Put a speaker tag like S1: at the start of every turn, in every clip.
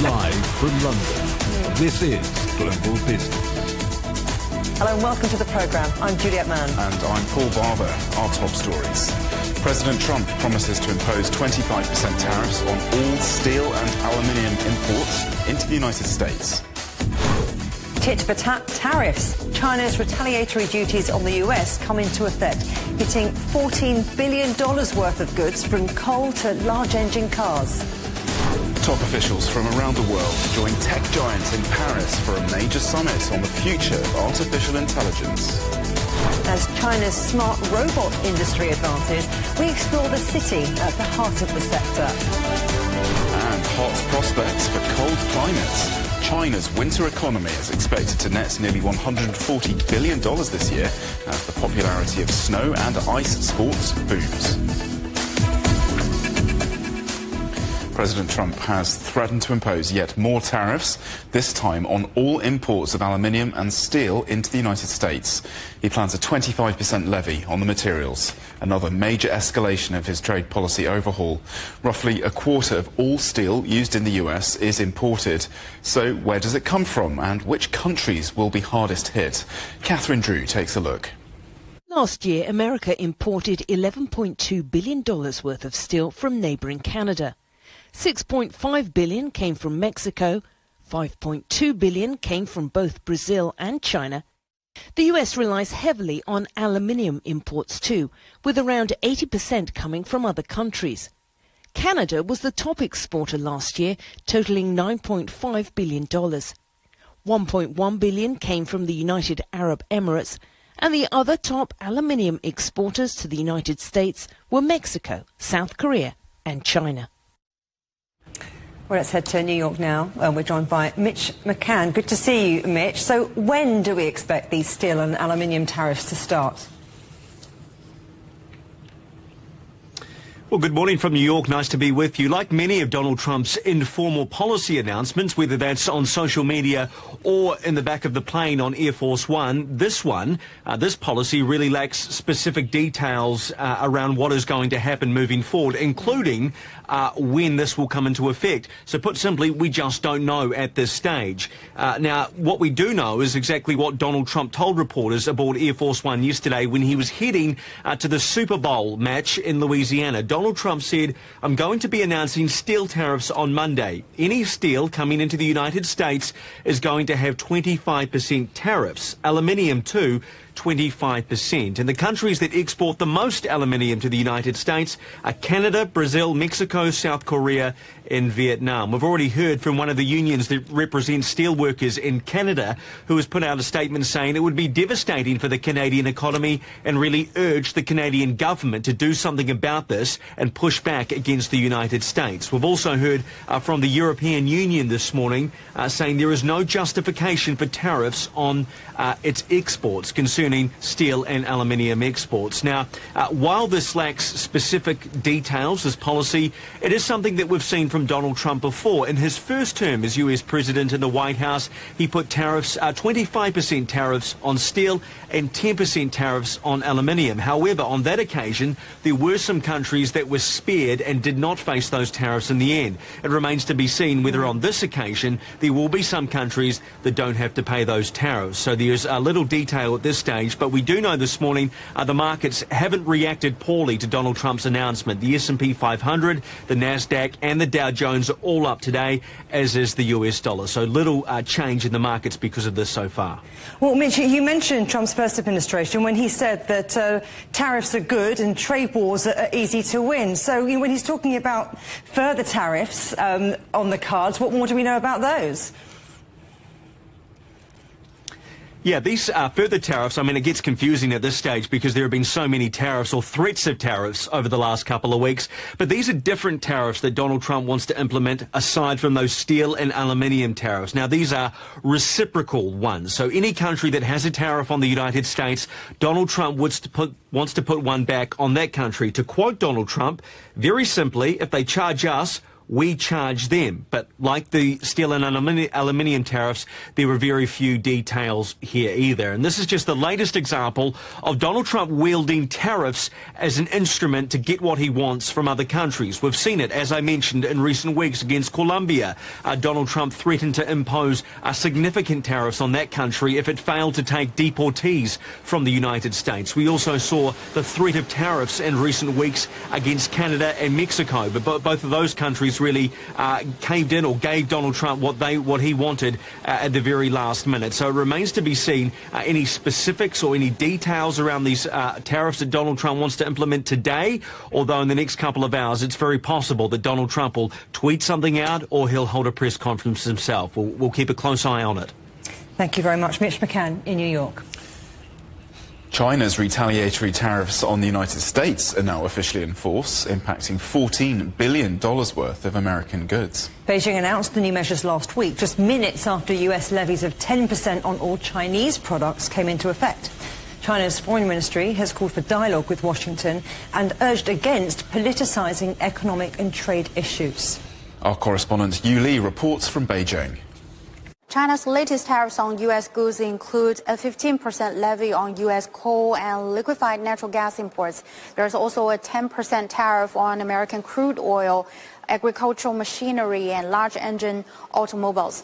S1: Live from London, this is Global Business.
S2: Hello and welcome to the programme. I'm Juliette Mann.
S3: And I'm Paul Barber. Our top stories. President Trump promises to impose 25% tariffs on all steel and aluminium imports into the United States.
S2: Tit for tat tariffs. China's retaliatory duties on the US come into effect, hitting $14 billion worth of goods from coal to large engine cars.
S3: Top officials from around the world join tech giants in Paris for a major summit on the future of artificial intelligence.
S2: As China's smart robot industry advances, we explore the city at the heart of the sector.
S3: And hot prospects for cold climates. China's winter economy is expected to net nearly $140 billion this year as the popularity of snow and ice sports booms. President Trump has threatened to impose yet more tariffs, this time on all imports of aluminium and steel into the United States. He plans a 25% levy on the materials, another major escalation of his trade policy overhaul. Roughly a quarter of all steel used in the US is imported. So where does it come from and which countries will be hardest hit? Catherine Drew takes a look.
S4: Last year, America imported $11.2 billion worth of steel from neighbouring Canada. $6.5 billion came from Mexico, $5.2 billion came from both Brazil and China. The US relies heavily on aluminium imports too, with around 80% coming from other countries. Canada was the top exporter last year, totaling $9.5 billion. $1.1 billion came from the United Arab Emirates, and the other top aluminium exporters to the United States were Mexico, South Korea and China.
S2: Well, let's head to New York now. We're joined by Mitch McCann. Good to see you, Mitch. So when do we expect these steel and aluminium tariffs to start?
S5: Well, good morning from New York. Nice to be with you. Like many of Donald Trump's informal policy announcements, whether that's on social media or in the back of the plane on Air Force One, this policy really lacks specific details around what is going to happen moving forward, including when this will come into effect. So put simply, we just don't know at this stage. Now, what we do know is exactly what Donald Trump told reporters aboard Air Force One yesterday when he was heading to the Super Bowl match in Louisiana. Donald Trump said, "I'm going to be announcing steel tariffs on Monday. Any steel coming into the United States is going to have 25% tariffs. Aluminium too, 25%. And the countries that export the most aluminium to the United States are Canada, Brazil, Mexico, South Korea and Vietnam. We've already heard from one of the unions that represents steelworkers in Canada, who has put out a statement saying it would be devastating for the Canadian economy and really urged the Canadian government to do something about this and push back against the United States. We've also heard from the European Union this morning saying there is no justification for tariffs on its exports concerning steel and aluminium exports. Now, while this lacks specific details, this policy, it is something that we've seen from Donald Trump before. In his first term as US President in the White House, he put tariffs, 25% tariffs on steel and 10% tariffs on aluminium. However, on that occasion, there were some countries that were spared and did not face those tariffs in the end. It remains to be seen whether on this occasion there will be some countries that don't have to pay those tariffs. So there's a little detail at this stage, but we do know this morning the markets haven't reacted poorly to Donald Trump's announcement. The S&P 500, the NASDAQ and the Dow Jones are all up today, as is the US dollar. So little change in the markets because of this so far.
S2: Well, Mitch, you mentioned Trump's first administration when he said that tariffs are good and trade wars are easy to win. So when he's talking about further tariffs on the cards, what more do we know about those?
S5: Yeah, these further tariffs, I mean, it gets confusing at this stage because there have been so many tariffs or threats of tariffs over the last couple of weeks. But these are different tariffs that Donald Trump wants to implement aside from those steel and aluminium tariffs. Now, these are reciprocal ones. So any country that has a tariff on the United States, Donald Trump wants to put one back on that country. To quote Donald Trump, very simply, if they charge us, we charge them. But like the steel and aluminium tariffs, there were very few details here either. And this is just the latest example of Donald Trump wielding tariffs as an instrument to get what he wants from other countries. We've seen it, as I mentioned, in recent weeks against Colombia. Donald Trump threatened to impose significant tariffs on that country if it failed to take deportees from the United States. We also saw the threat of tariffs in recent weeks against Canada and Mexico, but both of those countries really caved in or gave Donald Trump what he wanted at the very last minute. So it remains to be seen any specifics or any details around these tariffs that Donald Trump wants to implement today, although in the next couple of hours it's very possible that Donald Trump will tweet something out or he'll hold a press conference himself. We'll keep a close eye on it.
S2: Thank you very much. Mitch McCann in New York.
S3: China's retaliatory tariffs on the United States are now officially in force, impacting $14 billion worth of American goods.
S2: Beijing announced the new measures last week, just minutes after US levies of 10% on all Chinese products came into effect. China's foreign ministry has called for dialogue with Washington and urged against politicizing economic and trade issues.
S3: Our correspondent Yu Li reports from Beijing.
S6: China's latest tariffs on U.S. goods include a 15% levy on U.S. coal and liquefied natural gas imports. There's also a 10% tariff on American crude oil, agricultural machinery, and large engine automobiles.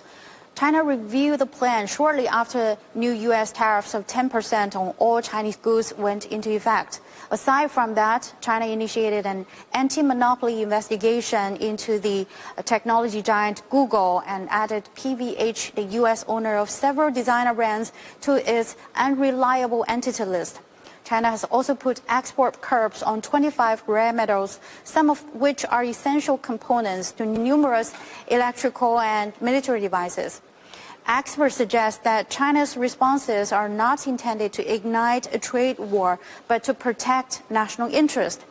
S6: China reviewed the plan shortly after new U.S. tariffs of 10% on all Chinese goods went into effect. Aside from that, China initiated an anti-monopoly investigation into the technology giant Google and added PVH, the U.S. owner of several designer brands, to its unreliable entity list. China has also put export curbs on 25 rare metals, some of which are essential components to numerous electrical and military devices. Experts suggest that China's responses are not intended to ignite a trade war, but to protect national interest.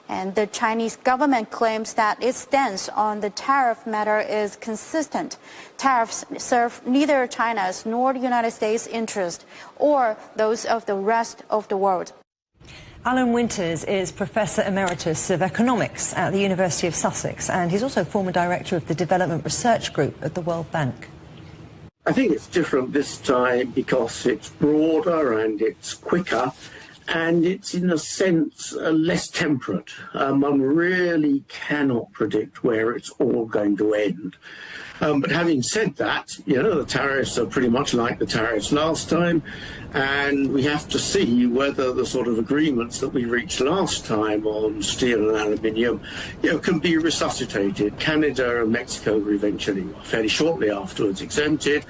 S6: And the Chinese government claims that its stance on the tariff matter is consistent. Tariffs serve neither China's nor the United States' interest or those of the rest of the world.
S2: Alan Winters is Professor Emeritus of Economics at the University of Sussex, and he's also former director of the Development Research Group at the World Bank.
S7: I think it's different this time because it's broader and it's quicker and it's, in a sense, less temperate. One really cannot predict where it's all going to end. But having said that, the tariffs are pretty much like the tariffs last time, and we have to see whether the sort of agreements that we reached last time on steel and aluminium, can be resuscitated. Canada and Mexico were eventually, fairly shortly afterwards, exempted.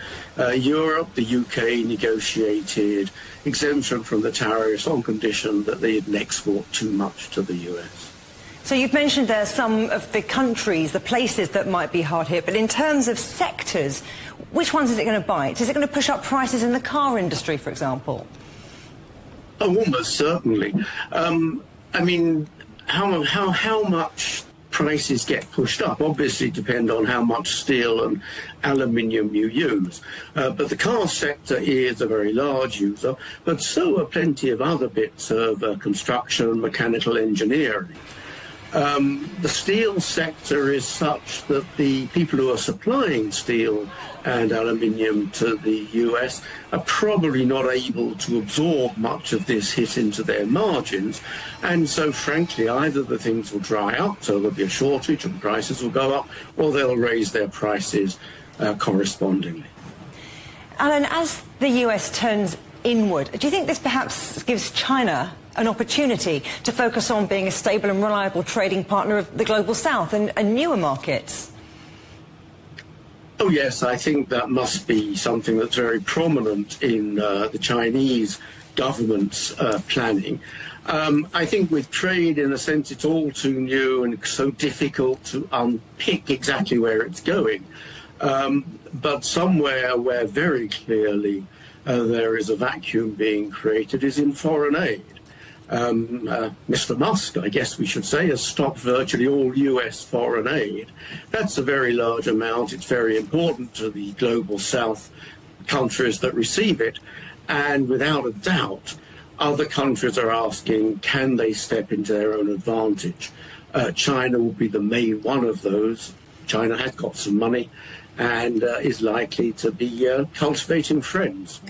S7: Europe, the UK negotiated exemption from the tariffs on condition that they didn't export too much to the US.
S2: So you've mentioned there some of the countries, the places that might be hard hit, but in terms of sectors, which ones is it going to bite? Is it going to push up prices in the car industry, for example?
S7: Oh, almost certainly. I mean, how much prices get pushed up obviously depend on how much steel and aluminium you use. But the car sector is a very large user, but so are plenty of other bits of construction and mechanical engineering. The steel sector is such that the people who are supplying steel and aluminium to the US are probably not able to absorb much of this hit into their margins. And so, frankly, either the things will dry up, so there'll be a shortage and prices will go up, or they'll raise their prices correspondingly.
S2: Alan, as the US turns inward, do you think this perhaps gives China an opportunity to focus on being a stable and reliable trading partner of the global south and newer markets?
S7: Oh yes, I think that must be something that's very prominent in the Chinese government's planning. I think with trade, in a sense, it's all too new and so difficult to unpick exactly where it's going. But somewhere where very clearly there is a vacuum being created is in foreign aid. Mr. Musk, I guess we should say, has stopped virtually all US foreign aid. That's a very large amount. It's very important to the global south countries that receive it. And without a doubt, other countries are asking, can they step into their own advantage? China will be the main one of those. China has got some money and is likely to be cultivating friends.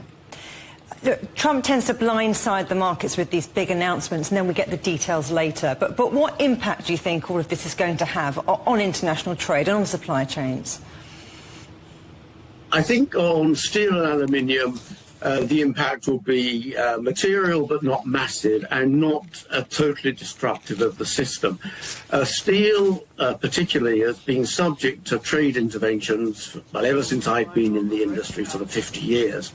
S2: Look, Trump tends to blindside the markets with these big announcements, and then we get the details later. But what impact do you think all of this is going to have on international trade and on supply chains?
S7: I think on steel and aluminium, the impact will be material but not massive and not totally destructive of the system. Steel, particularly, has been subject to trade interventions, well, ever since I've been in the industry, sort of 50 years.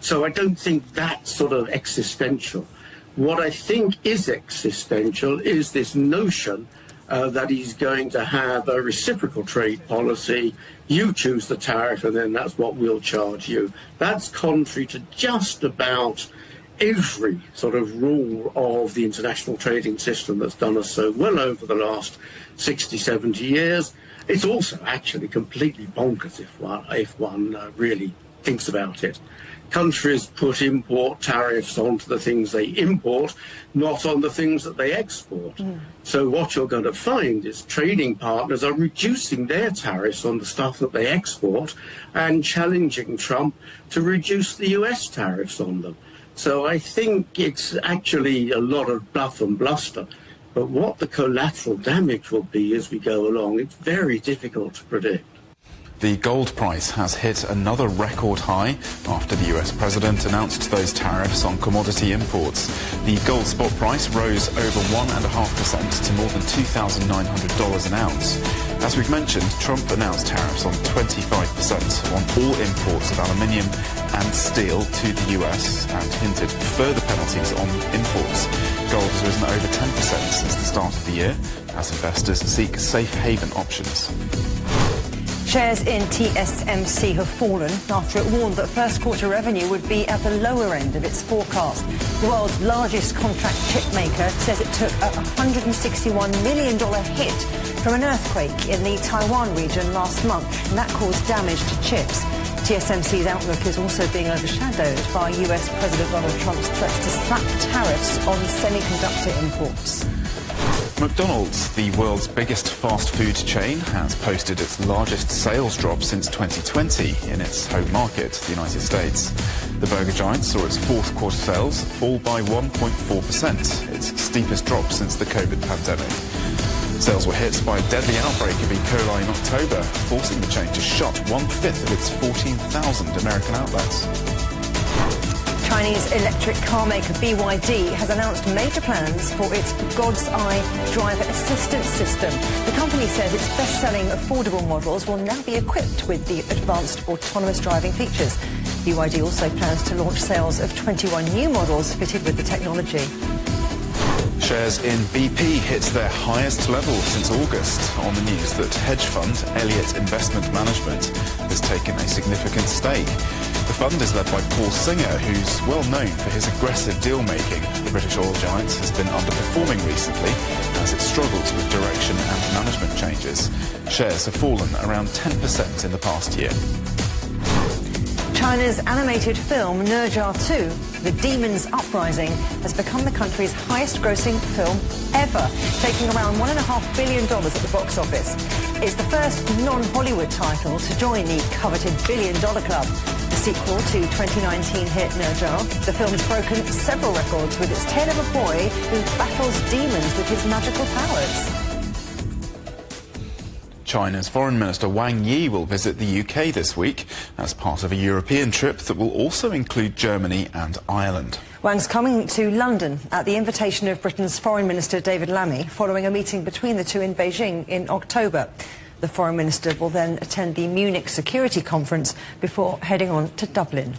S7: So I don't think that's sort of existential. What I think is existential is this notion that he's going to have a reciprocal trade policy. You choose the tariff and then that's what we'll charge you. That's contrary to just about every sort of rule of the international trading system that's done us so well over the last 60, 70 years. It's also actually completely bonkers if one really thinks about it. Countries put import tariffs onto the things they import, not on the things that they export. So what you're going to find is trading partners are reducing their tariffs on the stuff that they export and challenging Trump to reduce the US tariffs on them. So I think it's actually a lot of bluff and bluster. But what the collateral damage will be as we go along, it's very difficult to predict.
S3: The gold price has hit another record high after the US president announced those tariffs on commodity imports. The gold spot price rose over 1.5% to more than $2,900 an ounce. As we've mentioned, Trump announced tariffs on 25% on all imports of aluminium and steel to the US and hinted further penalties on imports. Gold has risen over 10% since the start of the year as investors seek safe haven options.
S2: Shares in TSMC have fallen after it warned that first quarter revenue would be at the lower end of its forecast. The world's largest contract chip maker says it took a $161 million hit from an earthquake in the Taiwan region last month, and that caused damage to chips. TSMC's outlook is also being overshadowed by US President Donald Trump's threats to slap tariffs on semiconductor imports.
S3: McDonald's, the world's biggest fast food chain, has posted its largest sales drop since 2020 in its home market, the United States. The burger giant saw its fourth quarter sales fall by 1.4%, its steepest drop since the COVID pandemic. Sales were hit by a deadly outbreak of E. coli in October, forcing the chain to shut 1/5 of its 14,000 American outlets.
S2: Chinese electric car maker BYD has announced major plans for its God's Eye driver assistance system. The company says its best-selling affordable models will now be equipped with the advanced autonomous driving features. BYD also plans to launch sales of 21 new models fitted with the technology.
S3: Shares in BP hit their highest level since August on the news that hedge fund Elliott Investment Management has taken a significant stake. The fund is led by Paul Singer, who's well known for his aggressive deal-making. The British oil giant has been underperforming recently as it struggles with direction and management changes. Shares have fallen around 10% in the past year.
S2: China's animated film Ne Zha 2, The Demon's Uprising, has become the country's highest-grossing film ever, taking around $1.5 billion at the box office. It's the first non-Hollywood title to join the coveted billion-dollar club. The sequel to 2019 hit Ne Zha, the film has broken several records with its tale of a boy who battles demons with his magical powers.
S3: China's Foreign Minister Wang Yi will visit the UK this week as part of a European trip that will also include Germany and Ireland.
S2: Wang's coming to London at the invitation of Britain's Foreign Minister David Lammy following a meeting between the two in Beijing in October. The Foreign Minister will then attend the Munich Security Conference before heading on to Dublin.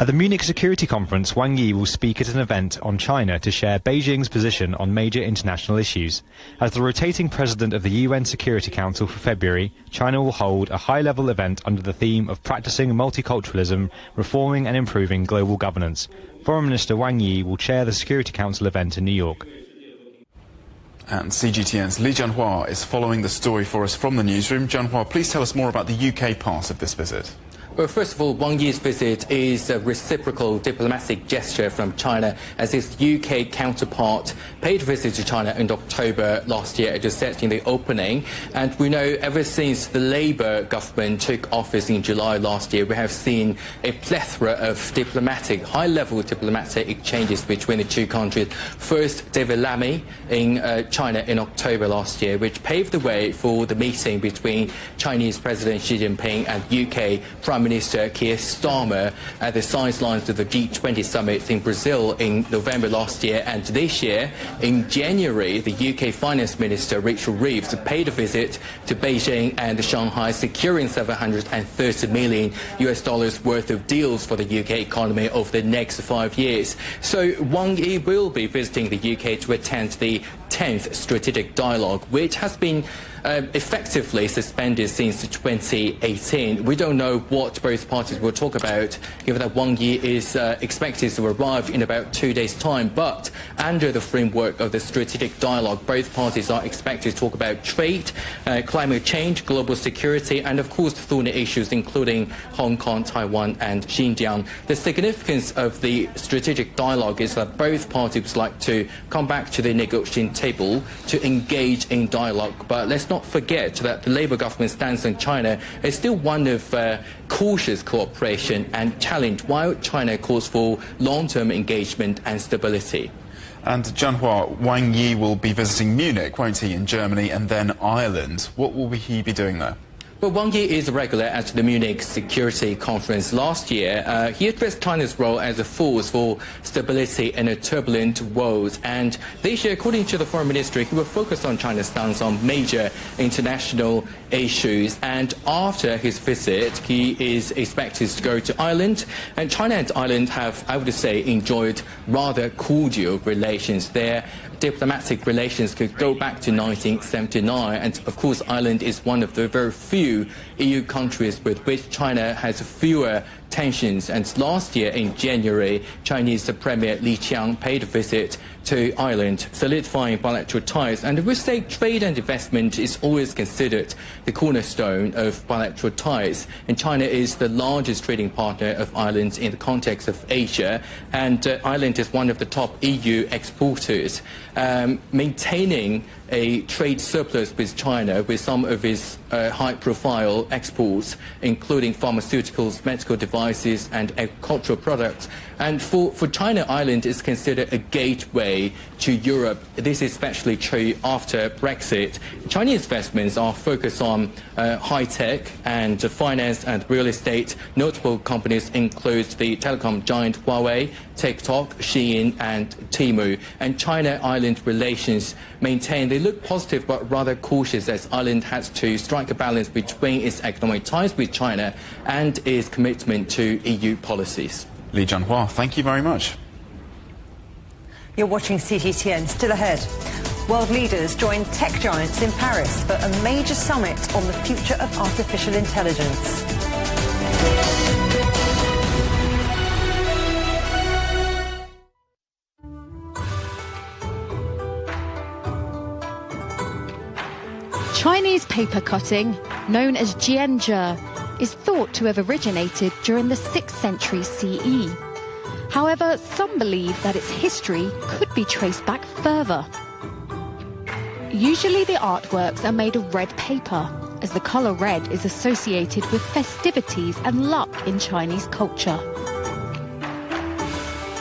S8: At the Munich Security Conference, Wang Yi will speak at an event on China to share Beijing's position on major international issues. As the rotating president of the UN Security Council for February, China will hold a high-level event under the theme of practicing multiculturalism, reforming and improving global governance. Foreign Minister Wang Yi will chair the Security Council event in New York.
S3: And CGTN's Li Jianhua is following the story for us from the newsroom. Jianhua, please tell us more about the UK part of this visit.
S9: Well, first of all, Wang Yi's visit is a reciprocal diplomatic gesture from China, as his UK counterpart paid a visit to China in October last year, as I said in the opening. And we know ever since the Labour government took office in July last year, we have seen a plethora of high-level diplomatic exchanges between the two countries. First, David Lammy in China in October last year, which paved the way for the meeting between Chinese President Xi Jinping and UK Prime Minister Keir Starmer at the sidelines of the G20 summit in Brazil in November last year. And this year, in January, the UK Finance Minister Rachel Reeves paid a visit to Beijing and Shanghai, securing $730 million worth of deals for the UK economy over the next 5 years. So Wang Yi will be visiting the UK to attend the 10th Strategic Dialogue, which has been effectively suspended since 2018. We don't know what both parties will talk about, given that Wang Yi is expected to arrive in about 2 days' time. But under the framework of the Strategic Dialogue, both parties are expected to talk about trade, climate change, global security, and of course thorny issues including Hong Kong, Taiwan and Xinjiang. The significance of the Strategic Dialogue is that both parties would like to come back to the negotiating table to engage in dialogue. But let's not forget that the Labour government stance on China is still one of cautious cooperation and challenge, while China calls for long-term engagement and stability.
S3: And Jianhua, Wang Yi will be visiting Munich, won't he, in Germany, and then Ireland. What will he be doing there?
S9: Well, Wang Yi is a regular at the Munich Security Conference last year. He addressed China's role as a force for stability in a turbulent world. And this year, according to the Foreign Ministry, he will focus on China's stance on major international issues. And after his visit, he is expected to go to Ireland. And China and Ireland have, I would say, enjoyed rather cordial relations. Their diplomatic relations could go back to 1979. And of course, Ireland is one of the very few EU countries with which China has fewer tensions. And last year in January, Chinese Premier Li Qiang paid a visit to Ireland, solidifying bilateral ties. And we say trade and investment is always considered the cornerstone of bilateral ties. And China is the largest trading partner of Ireland in the context of Asia. And Ireland is one of the top EU exporters, maintaining a trade surplus with China with some of its high-profile exports, including pharmaceuticals, medical devices and agricultural products. And for China, Ireland is considered a gateway to Europe. This is especially true after Brexit. Chinese investments are focused on high-tech and finance and real estate. Notable companies include the telecom giant Huawei, TikTok, Shein and Temu. And China-Ireland relations they look positive but rather cautious, as Ireland has to strike a balance between its economic ties with China and its commitment to EU policies.
S3: Li Jianhua, thank you very much.
S2: You're watching CGTN. Still ahead. World leaders join tech giants in Paris for a major summit on the future of artificial intelligence.
S10: Chinese paper cutting, known as jianzhe, is thought to have originated during the 6th century CE. However, some believe that its history could be traced back further. Usually the artworks are made of red paper, as the colour red is associated with festivities and luck in Chinese culture.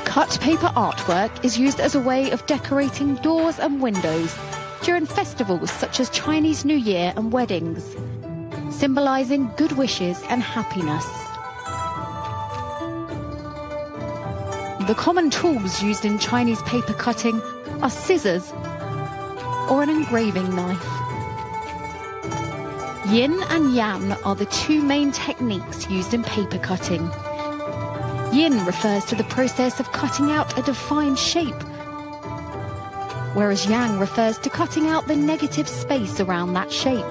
S10: Cut paper artwork is used as a way of decorating doors and windows during festivals such as Chinese New Year and weddings, symbolising good wishes and happiness. The common tools used in Chinese paper cutting are scissors or an engraving knife. Yin and yang are the two main techniques used in paper cutting. Yin refers to the process of cutting out a defined shape, whereas yang refers to cutting out the negative space around that shape.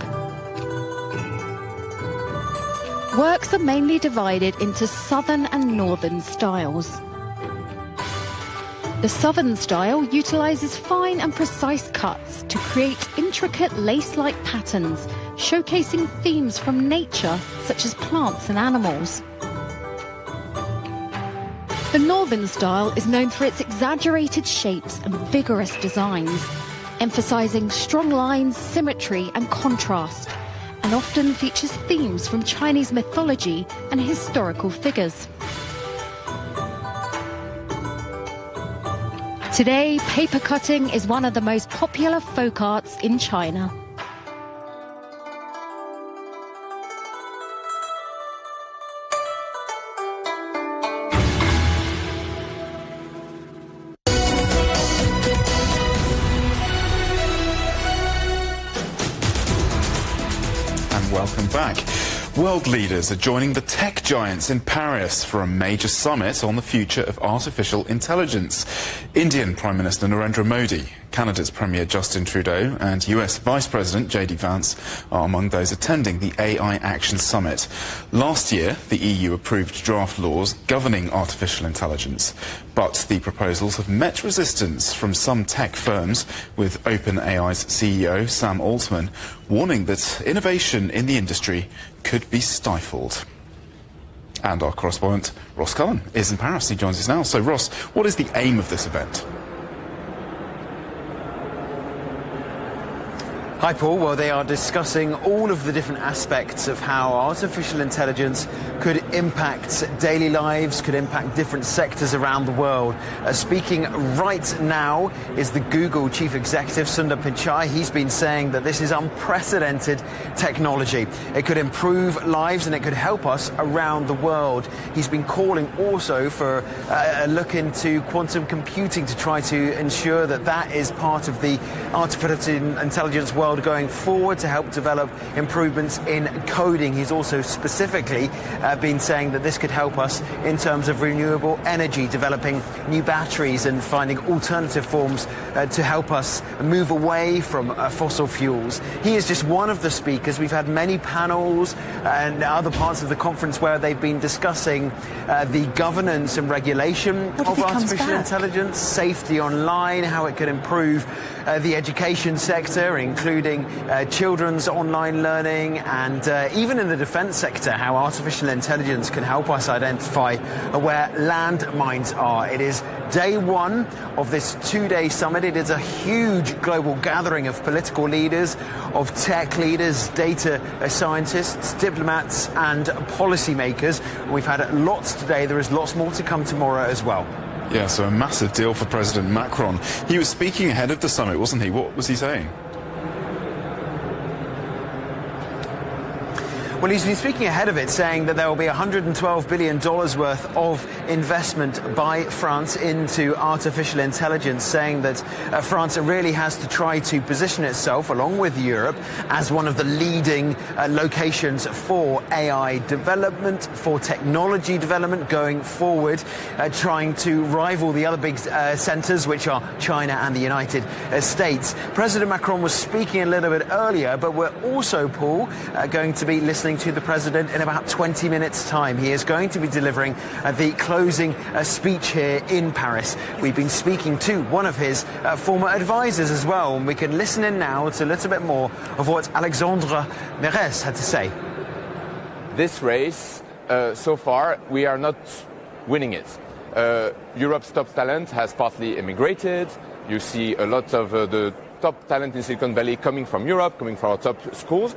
S10: Works are mainly divided into southern and northern styles. The southern style utilises fine and precise cuts to create intricate lace-like patterns, showcasing themes from nature such as plants and animals. The Northern style is known for its exaggerated shapes and vigorous designs, emphasising strong lines, symmetry and contrast, and often features themes from Chinese mythology and historical figures. Today, paper cutting is one of the most popular folk arts in China.
S3: Welcome back. World leaders are joining the tech giants in Paris for a major summit on the future of artificial intelligence. Indian Prime Minister Narendra Modi, Canada's Premier Justin Trudeau and US Vice President JD Vance are among those attending the AI Action Summit. Last year, the EU approved draft laws governing artificial intelligence, but the proposals have met resistance from some tech firms, with OpenAI's CEO Sam Altman warning that innovation in the industry could be stifled. And our correspondent Ross Cullen is in Paris. He joins us now. So Ross, what is the aim of this event?
S11: Hi Paul, well they are discussing all of the different aspects of how artificial intelligence could impact daily lives, could impact different sectors around the world. Speaking right now is the Google Chief Executive Sundar Pichai. He's been saying that this is unprecedented technology. It could improve lives and it could help us around the world. He's been calling also for a look into quantum computing to try to ensure that that is part of the artificial intelligence world going forward to help develop improvements in coding. He's also specifically been saying that this could help us in terms of renewable energy, developing new batteries and finding alternative forms to help us move away from fossil fuels. He is just one of the speakers. We've had many panels and other parts of the conference where they've been discussing the governance and regulation of artificial intelligence, safety online, how it could improve the education sector, including children's online learning, and even in the defence sector, how artificial intelligence can help us identify where landmines are. It is day one of this two-day summit. It is a huge global gathering of political leaders, of tech leaders, data scientists, diplomats and policymakers. We've had lots today. There is lots more to come tomorrow as well.
S3: Yeah, so a massive deal for President Macron. He was speaking ahead of the summit, wasn't he? What was he saying?
S11: Well, he's been speaking ahead of it, saying that there will be $112 billion worth of investment by France into artificial intelligence, saying that France really has to try to position itself, along with Europe, as one of the leading locations for AI development, for technology development going forward, trying to rival the other big centres, which are China and the United States. President Macron was speaking a little bit earlier, but we're also, Paul, going to be listening to the President in about 20 minutes' time. He is going to be delivering the closing speech here in Paris. We've been speaking to one of his former advisors as well, and we can listen in now to a little bit more of what Alexandre Mérès had to say.
S12: This race, so far, we are not winning it. Europe's top talent has partly emigrated. You see a lot of the top talent in Silicon Valley coming from Europe, coming from our top schools.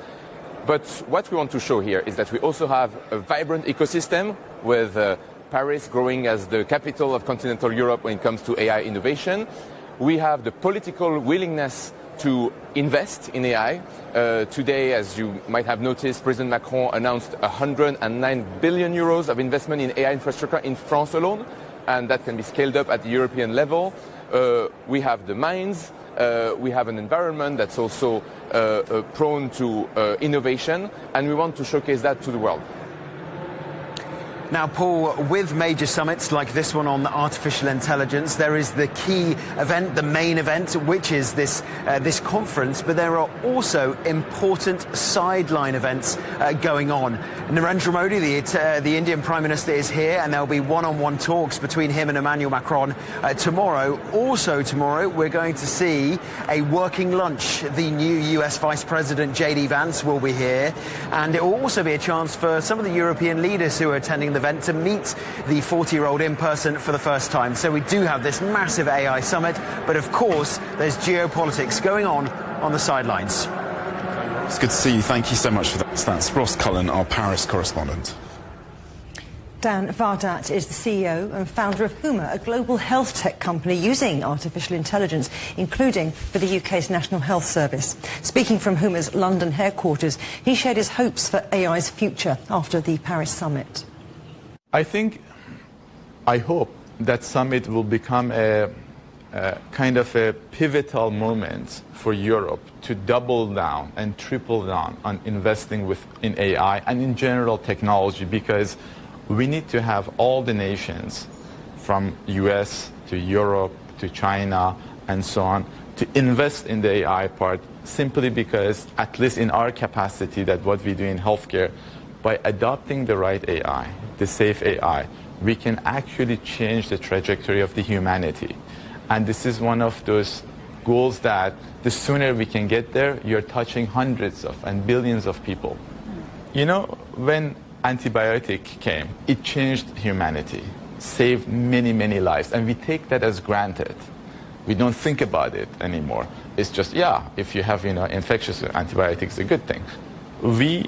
S12: But what we want to show here is that we also have a vibrant ecosystem, with Paris growing as the capital of continental Europe when it comes to AI innovation. We have the political willingness to invest in AI. Today, as you might have noticed, President Macron announced 109 billion euros of investment in AI infrastructure in France alone, and that can be scaled up at the European level. We have the minds. We have an environment that's also prone to innovation, and we want to showcase that to the world.
S11: Now, Paul, with major summits like this one on artificial intelligence, there is the key event, the main event, which is this conference, but there are also important sideline events going on. Narendra Modi, the Indian Prime Minister, is here, and there will be one-on-one talks between him and Emmanuel Macron tomorrow. Also tomorrow, we're going to see a working lunch. The new US Vice President JD Vance will be here, and it will also be a chance for some of the European leaders who are attending the event to meet the 40-year-old in person for the first time. So we do have this massive AI summit, but of course there's geopolitics going on the sidelines.
S3: It's good to see you. Thank you so much for that. That's Ross Cullen, our Paris correspondent.
S2: Dan Vardat is the CEO and founder of Huma, a global health tech company using artificial intelligence, including for the UK's National Health Service. Speaking from Huma's London headquarters, he shared his hopes for AI's future after the Paris summit.
S13: I hope that summit will become a kind of a pivotal moment for Europe to double down and triple down on investing in AI and in general technology, because we need to have all the nations from US to Europe to China and so on to invest in the AI part, simply because, at least in our capacity, that what we do in healthcare, by adopting the right AI, the safe AI, we can actually change the trajectory of the humanity. And this is one of those goals that the sooner we can get there, you're touching hundreds of and billions of people. You know, when antibiotic came, it changed humanity, saved many, many lives, and we take that as granted. We don't think about it anymore. It's just, yeah, if you have, infectious antibiotics, a good thing. We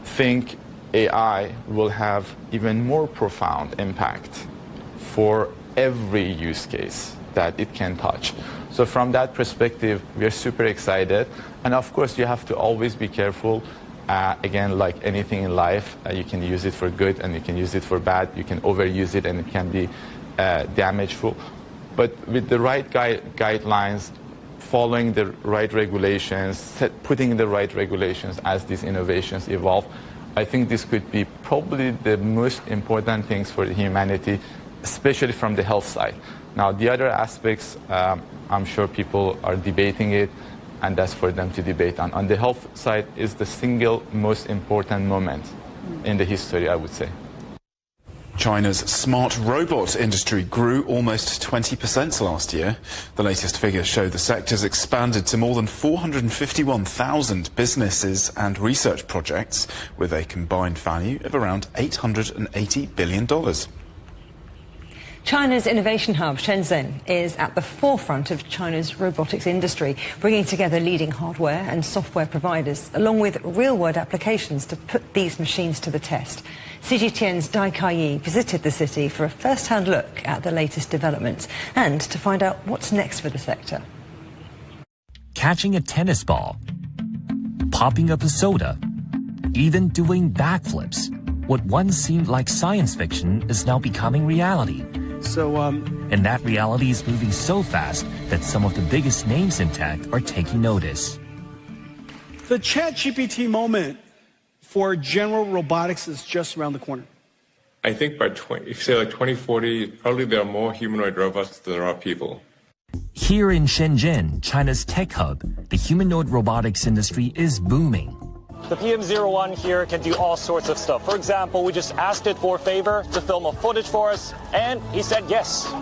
S13: think AI will have even more profound impact for every use case that it can touch. So from that perspective, we are super excited. And of course, you have to always be careful. Again, like anything in life, you can use it for good and you can use it for bad. You can overuse it and it can be damageful. But with the right guidelines, following the right regulations, putting the right regulations as these innovations evolve, I think this could be probably the most important things for humanity, especially from the health side. Now, the other aspects, I'm sure people are debating it, and that's for them to debate on. On the health side is the single most important moment in the history, I would say.
S3: China's smart robot industry grew almost 20% last year. The latest figures show the sector's expanded to more than 451,000 businesses and research projects, with a combined value of around $880 billion.
S2: China's innovation hub, Shenzhen, is at the forefront of China's robotics industry, bringing together leading hardware and software providers, along with real-world applications to put these machines to the test. CGTN's Dai Kaiyi visited the city for a first-hand look at the latest developments and to find out what's next for the sector.
S14: Catching a tennis ball, popping up a soda, even doing backflips. What once seemed like science fiction is now becoming reality. And that reality is moving so fast that some of the biggest names in tech are taking notice.
S15: The ChatGPT moment for general robotics is just around the corner.
S16: I think by 2040, probably there are more humanoid robots than there are people.
S14: Here in Shenzhen, China's tech hub, the humanoid robotics industry is booming.
S17: The PM01 here can do all sorts of stuff. For example, we just asked it for a favor to film a footage for us, and he said yes.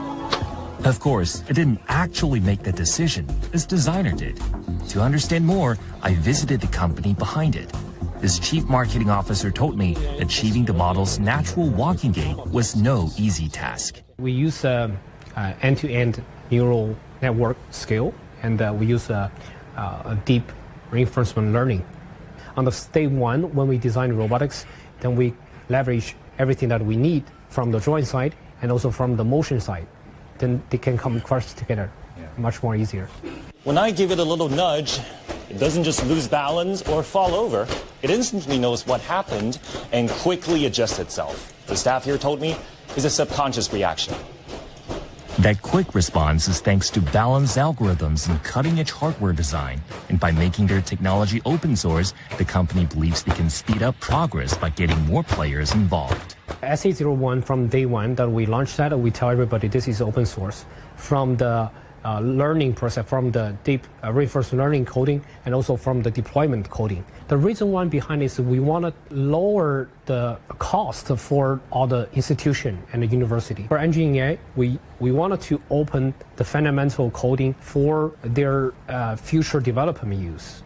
S14: Of course, it didn't actually make the decision, its designer did. To understand more, I visited the company behind it. Its chief marketing officer told me achieving the model's natural walking gait was no easy task.
S18: We use end-to-end neural network scale, and we use a deep reinforcement learning. On the stage one, when we design robotics, then we leverage everything that we need from the drawing side and also from the motion side. Then they can come across together much more easier.
S17: When I give it a little nudge, it doesn't just lose balance or fall over. It instantly knows what happened and quickly adjusts itself. The staff here told me it's a subconscious reaction.
S14: That quick response is thanks to balanced algorithms and cutting-edge hardware design. And by making their technology open source, the company believes they can speed up progress by getting more players involved.
S18: SA01, from day one that we launched that, we tell everybody this is open source. From the learning process, from the deep reinforcement learning coding, and also from the deployment coding. The reason why behind is we want to lower the cost for all the institution and the university. For engineering, we wanted to open the fundamental coding for their future development use.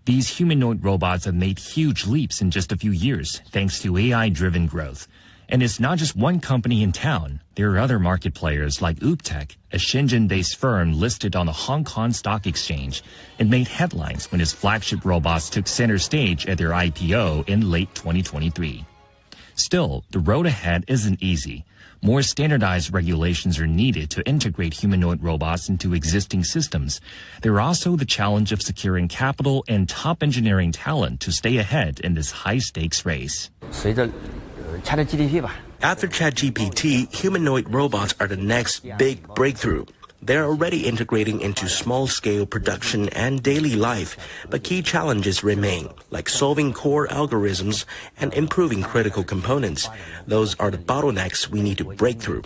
S14: These humanoid robots have made huge leaps in just a few years, thanks to AI-driven growth. And it's not just one company in town. There are other market players like Ooptech, a Shenzhen-based firm listed on the Hong Kong Stock Exchange, and made headlines when its flagship robots took center stage at their IPO in late 2023. Still, the road ahead isn't easy. More standardized regulations are needed to integrate humanoid robots into existing systems. There are also the challenge of securing capital and top engineering talent to stay ahead in this high-stakes race.
S19: After ChatGPT, humanoid robots are the next big breakthrough. They're already integrating into small-scale production and daily life, but key challenges remain, like solving core algorithms and improving critical components. Those are the bottlenecks we need to break through.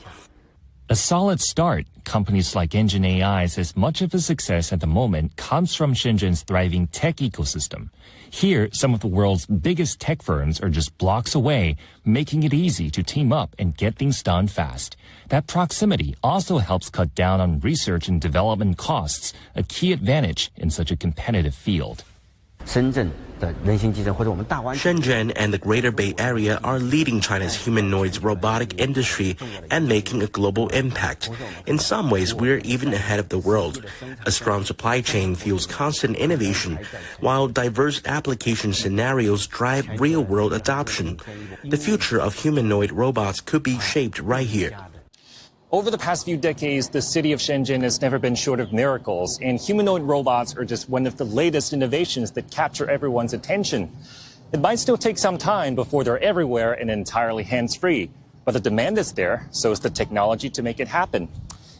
S14: A solid start. Companies like Engine AI says much of its success at the moment comes from Shenzhen's thriving tech ecosystem. Here, some of the world's biggest tech firms are just blocks away, making it easy to team up and get things done fast. That proximity also helps cut down on research and development costs, a key advantage in such a competitive field.
S19: Shenzhen and the Greater Bay Area are leading China's humanoids robotic industry and making a global impact. In some ways, we're even ahead of the world. A strong supply chain fuels constant innovation, while diverse application scenarios drive real-world adoption. The future of humanoid robots could be shaped right here.
S17: Over the past few decades, the city of Shenzhen has never been short of miracles, and humanoid robots are just one of the latest innovations that capture everyone's attention. It might still take some time before they're everywhere and entirely hands-free, but the demand is there, so is the technology to make it happen.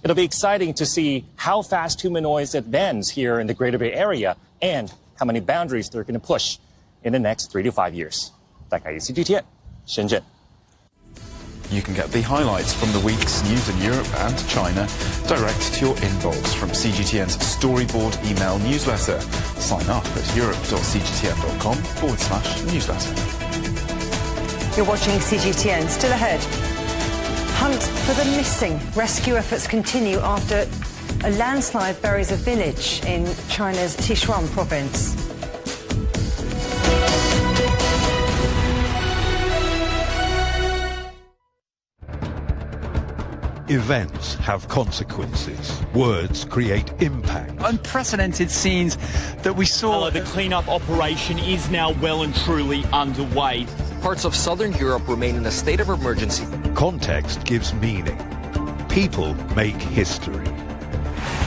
S17: It'll be exciting to see how fast humanoids advance here in the Greater Bay Area and how many boundaries they're going to push in the next 3 to 5 years. 大概CGTN, Shenzhen.
S3: You can get the highlights from the week's news in Europe and China direct to your inbox from CGTN's Storyboard email newsletter. Sign up at europe.cgtn.com/newsletter.
S2: You're watching CGTN. Still ahead. Hunt for the missing. Rescue efforts continue after a landslide buries a village in China's Sichuan province.
S1: Events have consequences. Words create impact.
S20: Unprecedented scenes that we saw.
S5: The cleanup operation is now well and truly underway.
S21: Parts of southern Europe remain in a state of emergency.
S1: Context gives meaning. People make history.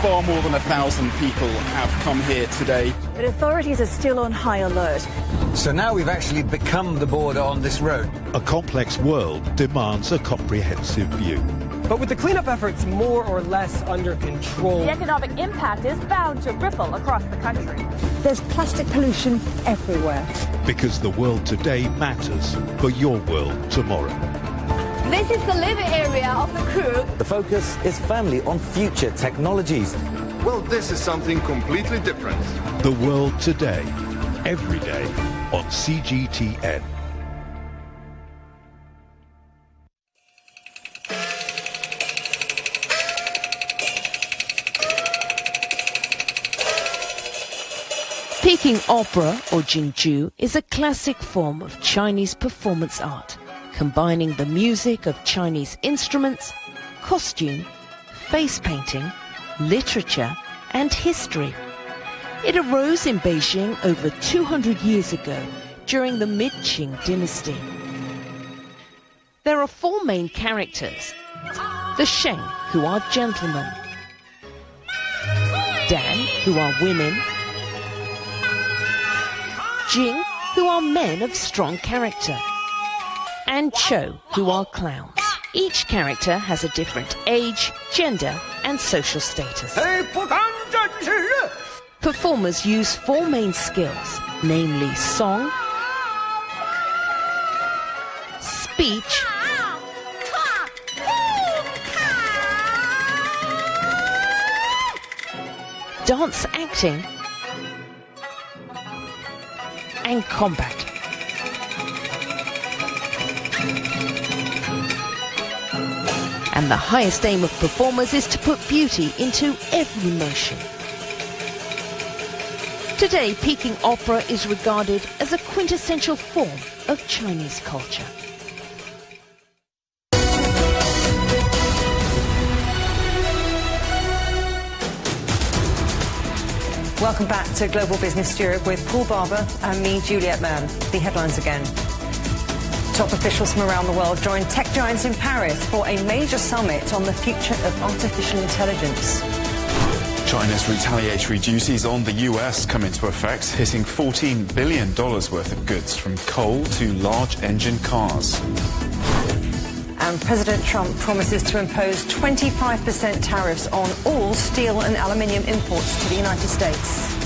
S3: Far more than 1,000 people have come here today.
S22: But authorities are still on high alert.
S23: So now we've actually become the border on this road.
S1: A complex world demands a comprehensive view.
S24: But with the cleanup efforts more or less under control,
S22: The economic impact is bound to ripple across the country.
S25: There's plastic pollution everywhere.
S1: Because the world today matters for your world tomorrow.
S22: This is the living area of the crew.
S26: The focus is firmly on future technologies.
S27: Well, this is something completely different.
S1: The world today, every day on CGTN.
S4: Peking opera, or Jingju, is a classic form of Chinese performance art, combining the music of Chinese instruments, costume, face painting, literature, and history. It arose in Beijing over 200 years ago, during the Mid-Qing dynasty. There are 4 main characters: the Sheng, who are gentlemen; Dan, who are women; Jing, who are men of strong character; and Chou, who are clowns. Each character has a different age, gender, and social status. Performers use 4 main skills, namely song, speech, dance acting, and combat. And the highest aim of performers is to put beauty into every motion. Today, Peking opera is regarded as a quintessential form of Chinese culture.
S2: Welcome back to Global Business Europe with Paul Barber and me, Juliet Mann. The headlines again. Top officials from around the world join tech giants in Paris for a major summit on the future of artificial intelligence.
S3: China's retaliatory duties on the US come into effect, hitting $14 billion worth of goods from coal to large engine cars.
S2: And President Trump promises to impose 25% tariffs on all steel and aluminium imports to the United States.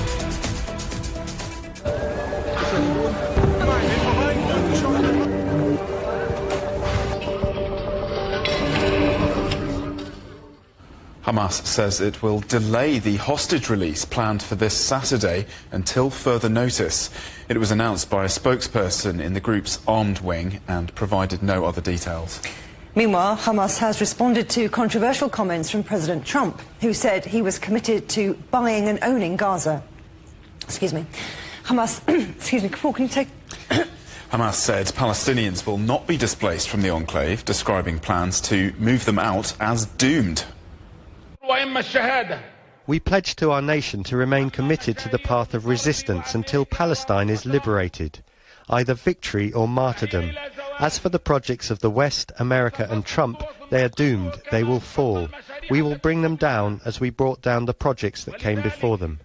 S3: Hamas says it will delay the hostage release planned for this Saturday until further notice. It was announced by a spokesperson in the group's armed wing and provided no other details.
S2: Meanwhile, Hamas has responded to controversial comments from President Trump, who said he was committed to buying and owning Gaza. Excuse me. Hamas, excuse me, Paul, can you take...
S3: Hamas said Palestinians will not be displaced from the enclave, describing plans to move them out as doomed.
S6: We pledge to our nation to remain committed to the path of resistance until Palestine is liberated, either victory or martyrdom. As for the projects of the West, America and Trump, they are doomed, they will fall. We will bring them down as we brought down the projects that came before them.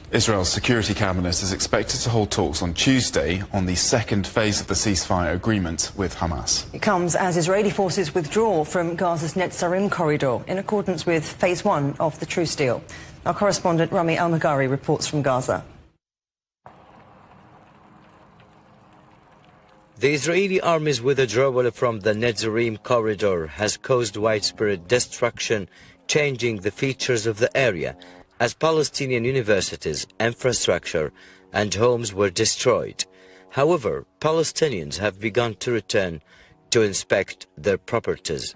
S3: Israel's Security Cabinet is expected to hold talks on Tuesday on the second phase of the ceasefire agreement with Hamas.
S2: It comes as Israeli forces withdraw from Gaza's Netzarim corridor in accordance with phase 1 of the truce deal. Our correspondent Rami Al-Magari reports from Gaza.
S7: The Israeli army's withdrawal from the Netzarim corridor has caused widespread destruction, changing the features of the area as Palestinian universities, infrastructure and homes were destroyed. However, Palestinians have begun to return to inspect their properties.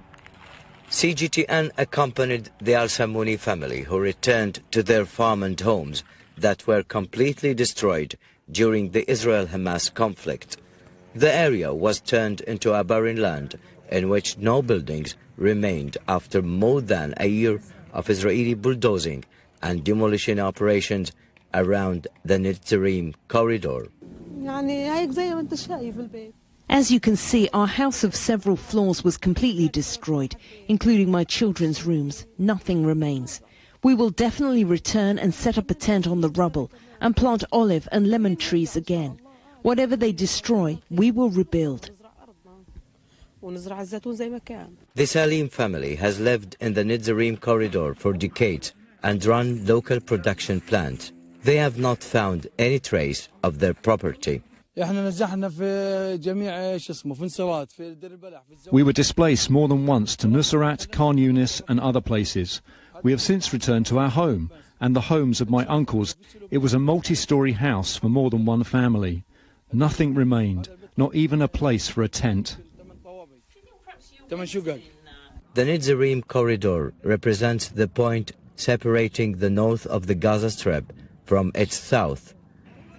S7: CGTN accompanied the Al-Samouni family who returned to their farm and homes that were completely destroyed during the Israel-Hamas conflict. The area was turned into a barren land in which no buildings remained after more than a year of Israeli bulldozing and demolition operations around the Netzarim corridor.
S4: As you can see, our house of several floors was completely destroyed, including my children's rooms. Nothing remains. We will definitely return and set up a tent on the rubble and plant olive and lemon trees again. Whatever they destroy, we will rebuild.
S7: The Salim family has lived in the Netzarim corridor for decades and run local production plants. They have not found any trace of their property.
S8: We were displaced more than once to Nusrat, Khan Yunis and other places. We have since returned to our home and the homes of my uncles. It was a multi-storey house for more than one family. Nothing remained, not even a place for a tent.
S7: The Netzarim corridor represents the point separating the north of the Gaza Strip from its south,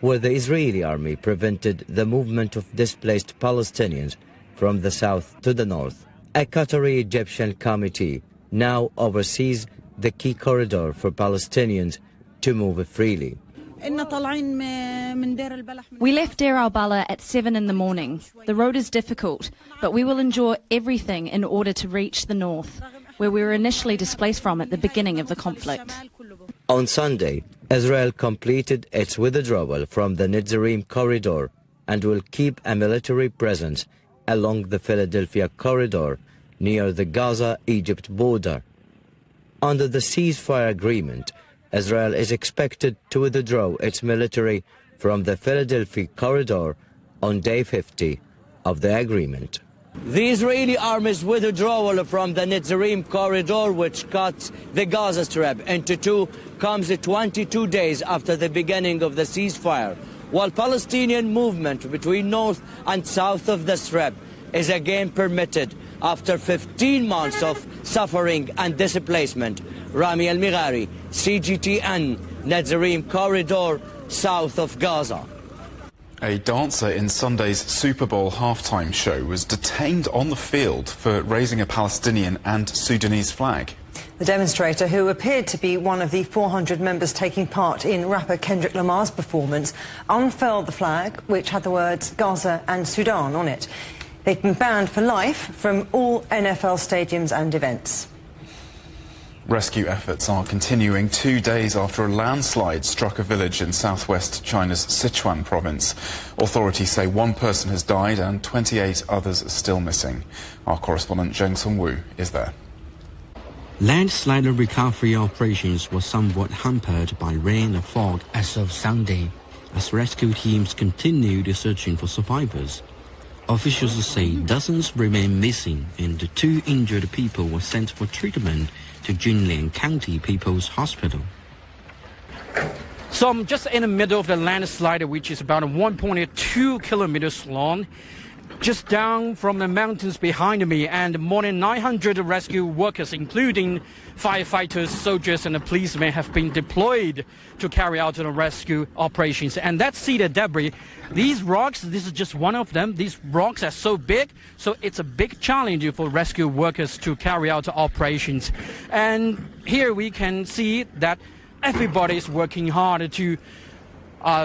S7: where the Israeli army prevented the movement of displaced Palestinians from the south to the north. A Qatari-Egyptian committee now oversees the key corridor for Palestinians to move freely.
S9: We left Deir al-Balah at 7 in the morning. The road is difficult, but we will endure everything in order to reach the north, where we were initially displaced from at the beginning of the conflict.
S7: On Sunday, Israel completed its withdrawal from the Netzarim corridor and will keep a military presence along the Philadelphia corridor near the Gaza-Egypt border. Under the ceasefire agreement, Israel is expected to withdraw its military from the Philadelphia corridor on day 50 of the agreement. The Israeli army's withdrawal from the Netzarim corridor, which cuts the Gaza Strip into two, comes 22 days after the beginning of the ceasefire, while Palestinian movement between north and south of the Strip is again permitted after 15 months of suffering and displacement. Rami Al-Magari, CGTN, Netzarim corridor, south of Gaza.
S3: A dancer in Sunday's Super Bowl halftime show was detained on the field for raising a Palestinian and Sudanese flag.
S2: The demonstrator, who appeared to be one of the 400 members taking part in rapper Kendrick Lamar's performance, unfurled the flag, which had the words Gaza and Sudan on it. They've been banned for life from all NFL stadiums and events.
S3: Rescue efforts are continuing 2 days after a landslide struck a village in southwest China's Sichuan province. Authorities say 1 person has died and 28 others are still missing. Our correspondent Zheng Song-Wu is there.
S10: Landslide recovery operations were somewhat hampered by rain and fog as of Sunday, as rescue teams continued searching for survivors. Officials say dozens remain missing and 2 injured people were sent for treatment to Jinlian County People's Hospital.
S11: So I'm just in the middle of the landslide, which is about 1.2 kilometers long, just down from the mountains behind me, and more than 900 rescue workers, including firefighters, soldiers and the policemen, have been deployed to carry out the rescue operations. And let's see the debris. These rocks, this is just one of them. These rocks are so big, so it's a big challenge for rescue workers to carry out operations. And here we can see that everybody is working hard to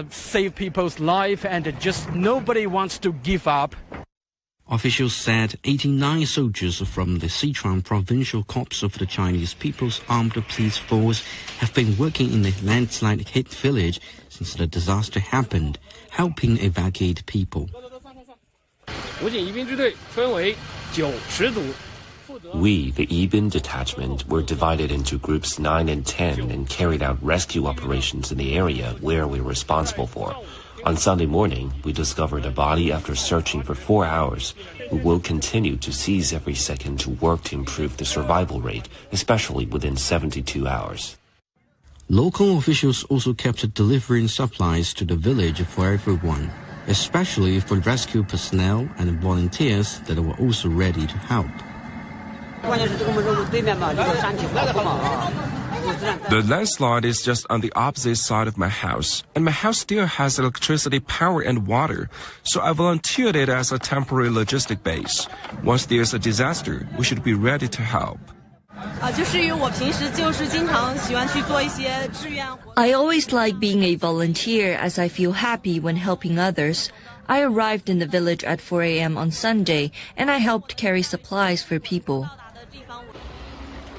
S11: save people's life, and just nobody wants to give up.
S10: Officials said 89 soldiers from the Sichuan Provincial Corps of the Chinese People's Armed Police Force have been working in the landslide-hit village since the disaster happened, helping evacuate people.
S14: We, the Yibin detachment, were divided into groups 9 and 10 and carried out rescue operations in the area where we were responsible for. On Sunday morning, we discovered a body after searching for 4 hours. We will continue to seize every second to work to improve the survival rate, especially within 72 hours.
S10: Local officials also kept delivering supplies to the village for everyone, especially for rescue personnel and volunteers that were also ready to help.
S12: The landslide is just on the opposite side of my house, and my house still has electricity, power and water, so I volunteered it as a temporary logistic base. Once there's a disaster, we should be ready to help.
S13: I always like being a volunteer as I feel happy when helping others. I arrived in the village at 4 a.m. on Sunday, and I helped carry supplies for people.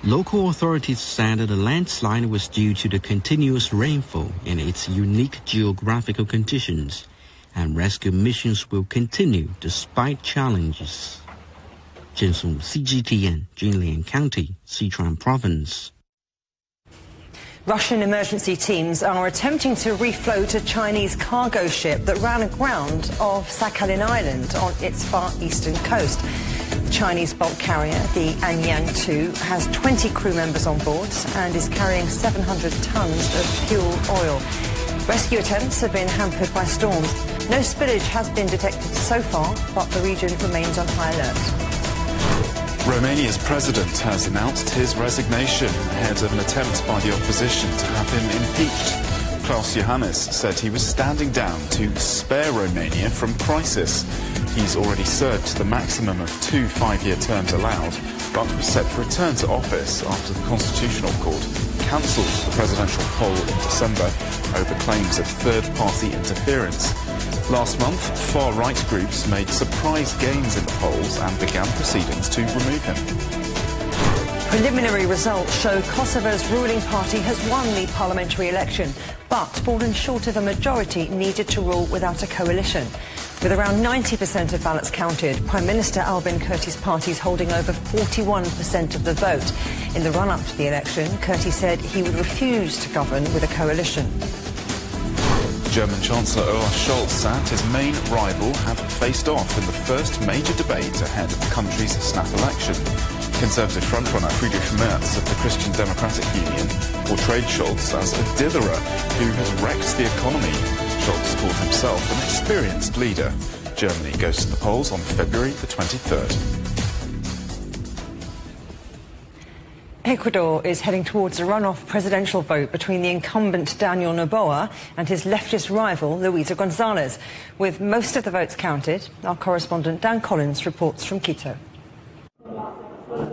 S10: Local authorities said the landslide was due to the continuous rainfall and its unique geographical conditions, and rescue missions will continue despite challenges. Jinsong, CGTN, Jinlian County, Sichuan Province.
S2: Russian emergency teams are attempting to refloat a Chinese cargo ship that ran aground off Sakhalin Island on its far eastern coast. Chinese bulk carrier, the Anyang 2, has 20 crew members on board and is carrying 700 tons of fuel oil. Rescue attempts have been hampered by storms. No spillage has been detected so far, but the region remains on high alert.
S3: Romania's president has announced his resignation ahead of an attempt by the opposition to have him impeached. Klaus Iohannis said he was standing down to spare Romania from crisis. He's already served the maximum of 2 5-year terms allowed, but was set to return to office after the Constitutional Court cancelled the presidential poll in December over claims of third-party interference. Last month, far-right groups made surprise gains in the polls and began proceedings to remove him.
S2: Preliminary results show Kosovo's ruling party has won the parliamentary election, but fallen short of a majority needed to rule without a coalition. With around 90% of ballots counted, Prime Minister Albin Kurti's party is holding over 41% of the vote. In the run-up to the election, Kurti said he would refuse to govern with a coalition.
S3: German Chancellor Olaf Scholz and his main rival have faced off in the first major debate ahead of the country's snap election. Conservative frontrunner Friedrich Merz of the Christian Democratic Union portrayed Scholz as a ditherer who has wrecked the economy. Scholz called himself an experienced leader. Germany goes to the polls on February the 23rd.
S2: Ecuador is heading towards a runoff presidential vote between the incumbent Daniel Noboa and his leftist rival Luisa Gonzalez. With most of the votes counted, our correspondent Dan Collins reports from Quito.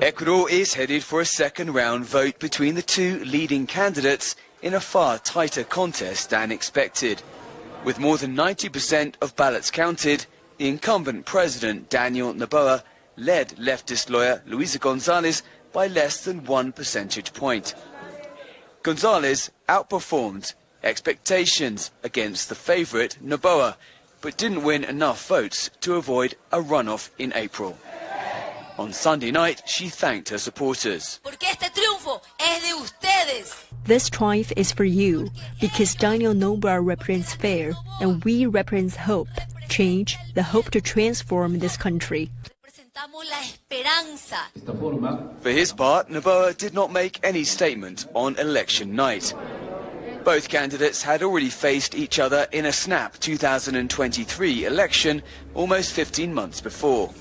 S5: Ecuador is headed for a second-round vote between the two leading candidates in a far tighter contest than expected. With more than 90% of ballots counted, the incumbent president, Daniel Noboa, led leftist lawyer Luisa González by less than 1 percentage point. González outperformed expectations against the favourite Noboa, but didn't win enough votes to avoid a runoff in April. On Sunday night, she thanked her supporters.
S15: This triumph is for you, because Daniel Noboa represents fair, and we represent hope, change, the hope to transform this country.
S5: For his part, Noboa did not make any statement on election night. Both candidates had already faced each other in a snap 2023 election almost 15 months before.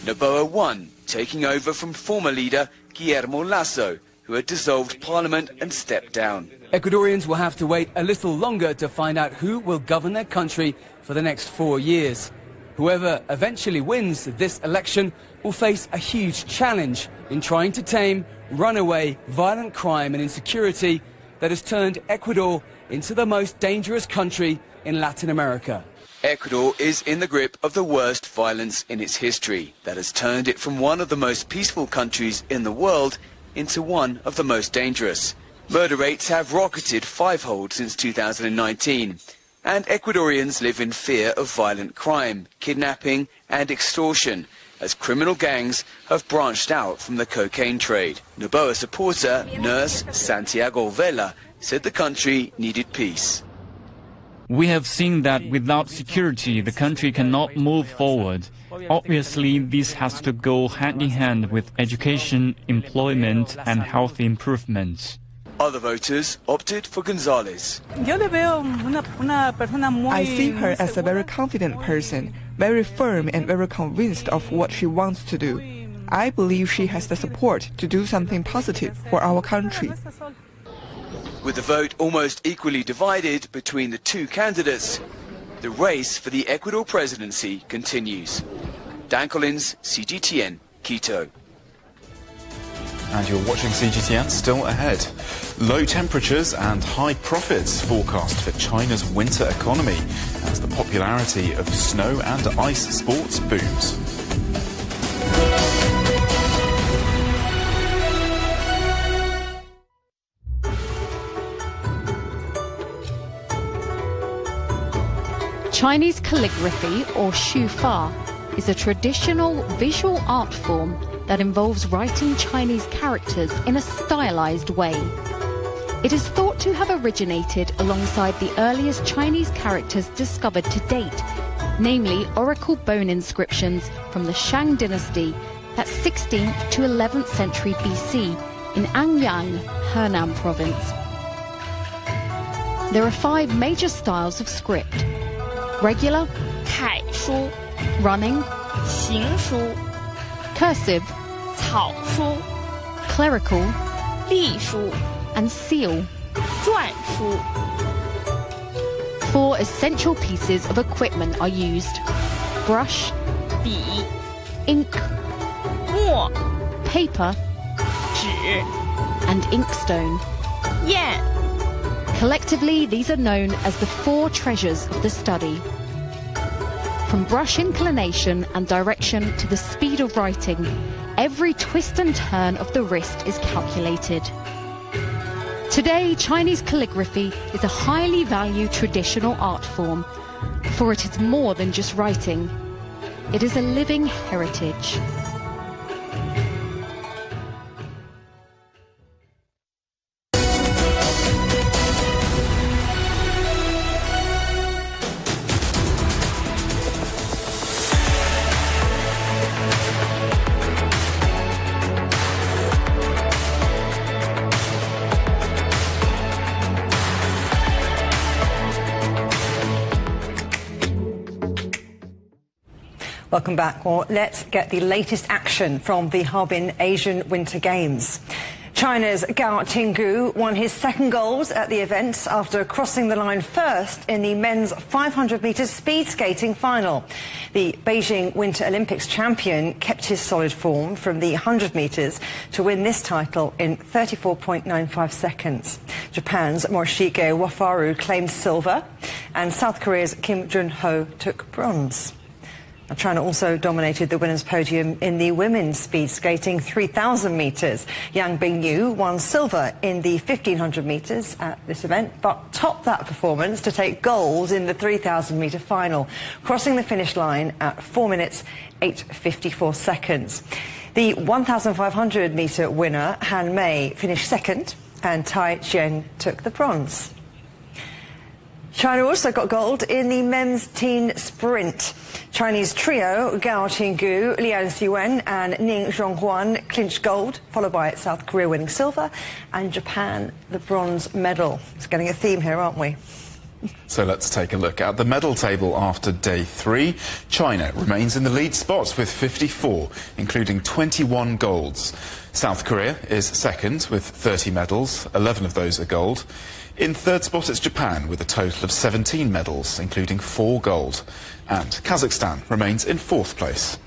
S5: Noboa won, taking over from former leader Guillermo Lasso, who had dissolved parliament and stepped down.
S16: Ecuadorians will have to wait a little longer to find out who will govern their country for the next 4 years. Whoever eventually wins this election will face a huge challenge in trying to tame runaway violent crime and insecurity that has turned Ecuador into the most dangerous country in Latin America.
S5: Ecuador is in the grip of the worst violence in its history that has turned it from one of the most peaceful countries in the world into one of the most dangerous. Murder rates have rocketed fivefold since 2019, and Ecuadorians live in fear of violent crime, kidnapping and extortion, as criminal gangs have branched out from the cocaine trade. Noboa supporter, nurse Santiago Vela, said the country needed peace.
S17: We have seen that without security, the country cannot move forward. Obviously, this has to go hand in hand with education, employment, and health improvements.
S5: Other voters opted for González.
S18: I see her as a very confident person, very firm and very convinced of what she wants to do. I believe she has the support to do something positive for our country.
S5: With the vote almost equally divided between the two candidates, the race for the Ecuador presidency continues. Dan Collins, CGTN, Quito.
S3: And you're watching CGTN, still ahead. Low temperatures and high profits forecast for China's winter economy as the popularity of snow and ice sports booms.
S19: Chinese calligraphy, or Shufa, is a traditional visual art form that involves writing Chinese characters in a stylized way. It is thought to have originated alongside the earliest Chinese characters discovered to date, namely oracle bone inscriptions from the Shang dynasty, that's 16th to 11th century BC, in Anyang, Henan province. There are 5 major styles of script: regular, 楷书, running, 行书, cursive, 草书, clerical, 隶书, and seal, 篆书. 4 essential pieces of equipment are used: brush, 笔, ink, 墨, paper, 纸, and inkstone, 砚. Collectively, these are known as the 4 treasures of the study. From brush inclination and direction to the speed of writing, every twist and turn of the wrist is calculated. Today, Chinese calligraphy is a highly valued traditional art form, for it is more than just writing. It is a living heritage.
S2: Welcome back. Well, let's get the latest action from the Harbin Asian Winter Games. China's Gao Qinggu won his second gold at the event after crossing the line first in the men's 500 metres speed skating final. The Beijing Winter Olympics champion kept his solid form from the 100 metres to win this title in 34.95 seconds. Japan's Morishige Wafaru claimed silver and South Korea's Kim Jun-ho took bronze. China also dominated the winners' podium in the women's speed skating 3,000 metres. Yang Bingyu won silver in the 1,500 metres at this event, but topped that performance to take gold in the 3,000 metre final, crossing the finish line at 4 minutes 8:54 seconds. The 1,500 metre winner, Han Mei, finished second, and Tai Qian took the bronze. China also got gold in the men's teen sprint. Chinese trio Gao Qinggu, Lian Siwen and Ning Zhonghuan clinched gold, followed by South Korea winning silver and Japan the bronze medal. It's getting a theme here, aren't we?
S3: So let's take a look at the medal table after day 3. China remains in the lead spot with 54, including 21 golds. South Korea is second with 30 medals, 11 of those are gold. In third spot it's Japan with a total of 17 medals, including 4 gold. And Kazakhstan remains in fourth place.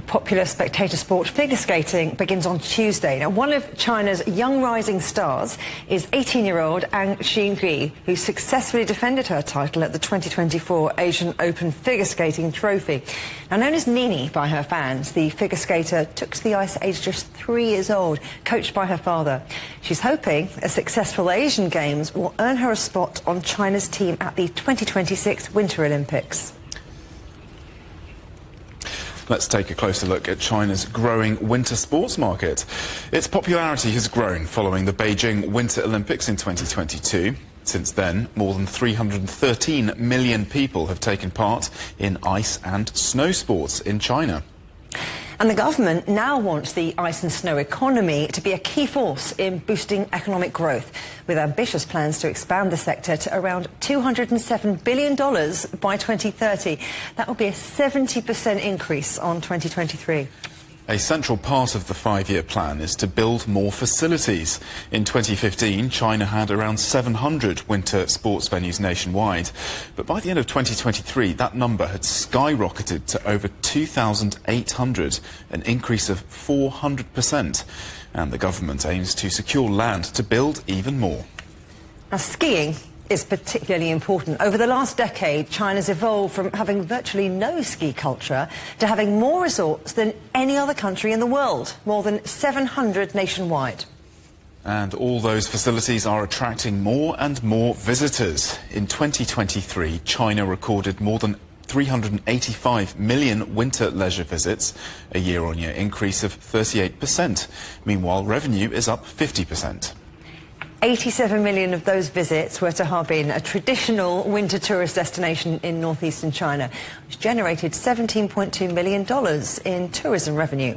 S2: Popular spectator sport figure skating begins on Tuesday. Now, one of China's young rising stars is 18-year-old Ang Xingyi, who successfully defended her title at the 2024 Asian Open Figure Skating Trophy. Now, known as Nini by her fans, the figure skater took to the ice at age just 3 years old, coached by her father. She's hoping a successful Asian Games will earn her a spot on China's team at the 2026 Winter Olympics.
S3: Let's take a closer look at China's growing winter sports market. Its popularity has grown following the Beijing Winter Olympics in 2022. Since then, more than 313 million people have taken part in ice and snow sports in China.
S2: And the government now wants the ice and snow economy to be a key force in boosting economic growth, with ambitious plans to expand the sector to around $207 billion by 2030. That will be a 70% increase on 2023.
S3: A central part of the 5-year plan is to build more facilities. In 2015, China had around 700 winter sports venues nationwide. But by the end of 2023, that number had skyrocketed to over 2,800, an increase of 400%. And the government aims to secure land to build even more.
S2: Now, skiing is particularly important. Over the last decade, China's evolved from having virtually no ski culture to having more resorts than any other country in the world, more than 700 nationwide.
S3: And all those facilities are attracting more and more visitors. In 2023, China recorded more than 385 million winter leisure visits, a year-on-year increase of 38%. Meanwhile, revenue is up 50%.
S2: 87 million of those visits were to Harbin, a traditional winter tourist destination in northeastern China, which generated $17.2 million in tourism revenue.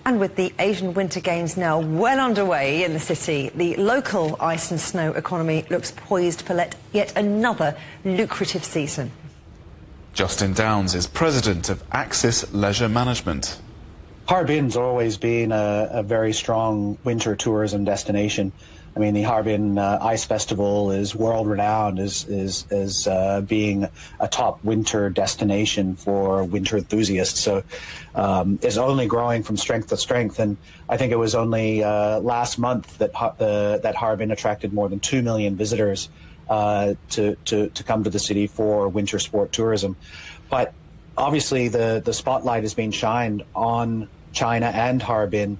S2: And with the Asian Winter Games now well underway in the city, the local ice and snow economy looks poised for yet another lucrative season.
S3: Justin Downs is president of Axis Leisure Management.
S20: Harbin's always been a very strong winter tourism destination. I mean, the Harbin Ice Festival is world-renowned as being a top winter destination for winter enthusiasts. So it's only growing from strength to strength. And I think it was only last month that that Harbin attracted more than 2 million visitors to come to the city for winter sport tourism. But obviously, the spotlight is being shined on China and Harbin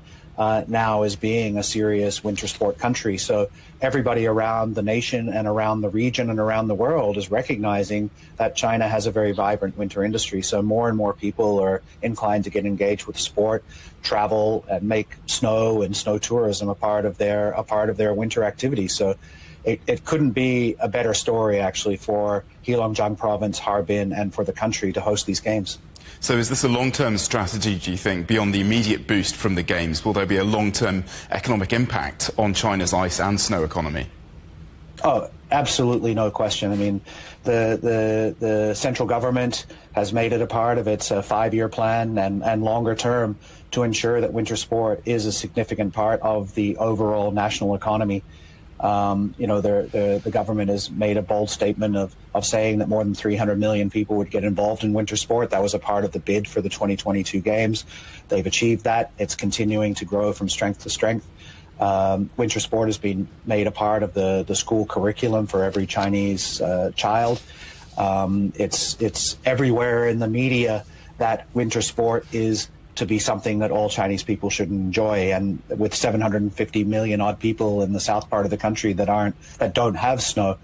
S20: now as being a serious winter sport country. So everybody around the nation and around the region and around the world is recognizing that China has a very vibrant winter industry. So more and more people are inclined to get engaged with sport, travel, and make snow and snow tourism a part of their winter activity. So it couldn't be a better story, actually, for Heilongjiang Province, Harbin, and for the country to host these games.
S3: So is this a long-term strategy, do you think, beyond the immediate boost from the Games? Will there be a long-term economic impact on China's ice and snow economy?
S20: Oh, absolutely, no question. I mean, the central government has made it a part of its 5-year plan and longer term to ensure that winter sport is a significant part of the overall national economy. You know, the government has made a bold statement of saying that more than 300 million people would get involved in winter sport. That was a part of the bid for the 2022 Games. They've achieved that. It's continuing to grow from strength to strength. Winter sport has been made a part of the school curriculum for every Chinese child. It's everywhere in the media that winter sport is to be something that all Chinese people should enjoy. And with 750 million odd people in the south part of the country that don't have snow,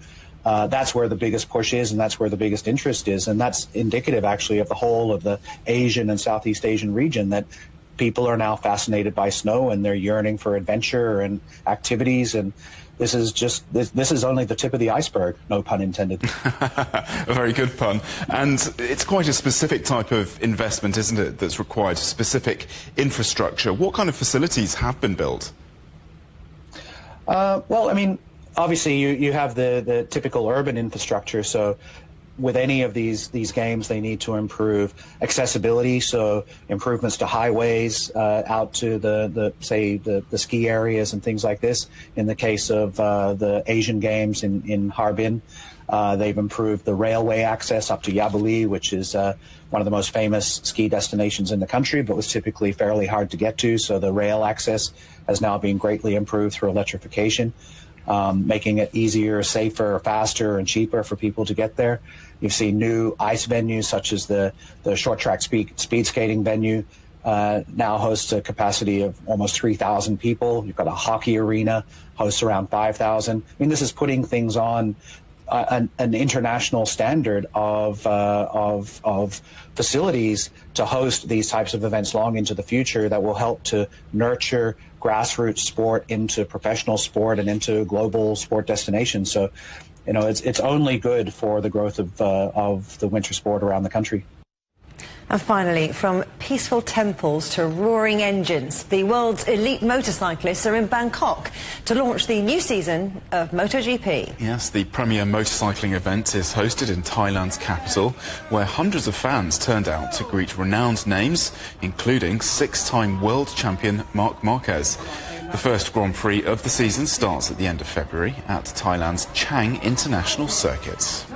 S20: that's where the biggest push is, and that's where the biggest interest is. And that's indicative, actually, of the whole of the Asian and Southeast Asian region, that people are now fascinated by snow and they're yearning for adventure and activities. And this is only the tip of the iceberg, no pun intended.
S3: A very good pun. And it's quite a specific type of investment, isn't it, that's required, specific infrastructure. What kind of facilities have been built?
S20: Well, I mean, obviously you have the typical urban infrastructure. So with any of these games, they need to improve accessibility, so improvements to highways out to the ski areas and things like this. In the case of the Asian Games in Harbin, they've improved the railway access up to Yabuli, which is one of the most famous ski destinations in the country, but was typically fairly hard to get to. So the rail access has now been greatly improved through electrification, making it easier, safer, faster, and cheaper for people to get there. You've seen new ice venues, such as the short track speed skating venue, now hosts a capacity of almost 3,000 people. You've got a hockey arena, hosts around 5,000. I mean, this is putting things on an international standard of facilities to host these types of events long into the future that will help to nurture grassroots sport into professional sport and into global sport destinations. So, you know, it's only good for the growth of the winter sport around the country.
S2: And finally, from peaceful temples to roaring engines, the world's elite motorcyclists are in Bangkok to launch the new season of MotoGP.
S3: Yes, the premier motorcycling event is hosted in Thailand's capital, where hundreds of fans turned out to greet renowned names, including 6-time world champion Marc Marquez. The first Grand Prix of the season starts at the end of February at Thailand's Chang International Circuit.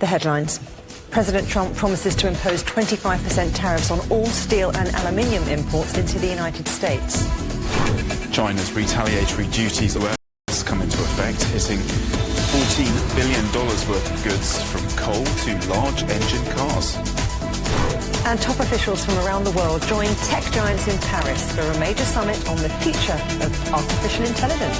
S2: The headlines. President Trump promises to impose 25% tariffs on all steel and aluminium imports into the United States.
S3: China's retaliatory duties come into effect, hitting $14 billion worth of goods from coal to large engine cars.
S2: And top officials from around the world join tech giants in Paris for a major summit on the future of artificial intelligence.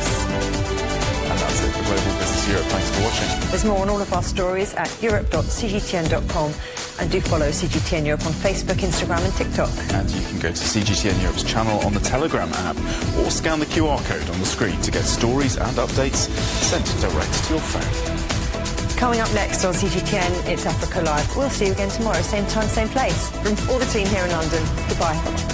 S3: And that's it for Global Business Europe. Thanks for watching.
S2: There's more on all of our stories at europe.cgtn.com, and do follow CGTN Europe on Facebook, Instagram and TikTok.
S3: And you can go to CGTN Europe's channel on the Telegram app or scan the QR code on the screen to get stories and updates sent direct to your phone.
S2: Coming up next on CGTN, it's Africa Live. We'll see you again tomorrow, same time, same place. From all the team here in London, goodbye.